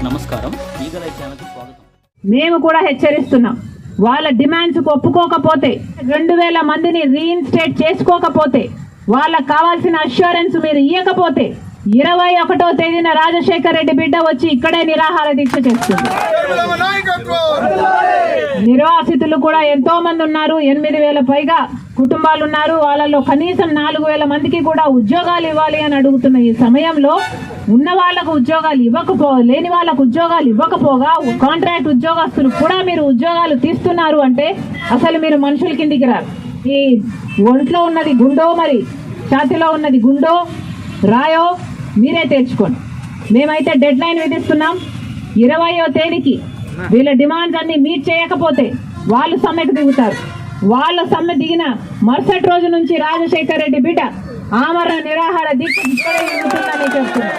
నమస్కారం, ఈగల ఛానల్కి స్వాగతం. మేము కూడా హెచ్చరిస్తున్నాం, వాళ్ళ డిమాండ్స్ ఒప్పుకోకపోతే 2000 మందిని రీఇన్స్టేట్ చేసుకోకపోతే వాళ్ళకు కావాల్సిన అష్యూరెన్స్ మీరు ఇవ్వకపోతే 21వ తేదీన రాజశేఖర్ రెడ్డి బిడ్డ వచ్చి ఇక్కడే నిరాహార దీక్ష చేస్తుంది. నిర్వాసితులు కూడా ఎంతో మంది ఉన్నారు, 8000 పైగా కుటుంబాలు ఉన్నారు. వాళ్ళలో కనీసం 4000 మందికి కూడా ఉద్యోగాలు ఇవ్వాలి అని అడుగుతున్న ఈ సమయంలో ఉన్న వాళ్ళకు ఉద్యోగాలు లేని వాళ్ళకు ఉద్యోగాలు ఇవ్వకపోగా కాంట్రాక్ట్ ఉద్యోగస్తులు కూడా మీరు ఉద్యోగాలు తీస్తున్నారు అంటే అసలు మీరు మనుషుల కిందికి రారు. ఈ ఒంట్లో ఉన్నది గుండో, మరి ఛాతిలో ఉన్నది గుండో రాయో మీరే తేల్చుకోండి. మేమైతే డెడ్ లైన్ విధిస్తున్నాం. 20వ తేదీకి వీళ్ళ డిమాండ్స్ అన్ని మీట్ చేయకపోతే వాళ్ళు సమ్మెకు దిగుతారు. వాళ్ళ సమ్మె దిగిన మరుసటి రోజు నుంచి రాజశేఖర్ రెడ్డి బిడ్డ ఆమరణ నిరాహార దీక్ష ఇక్కడే జరుగుతుందని చెప్తున్నారు.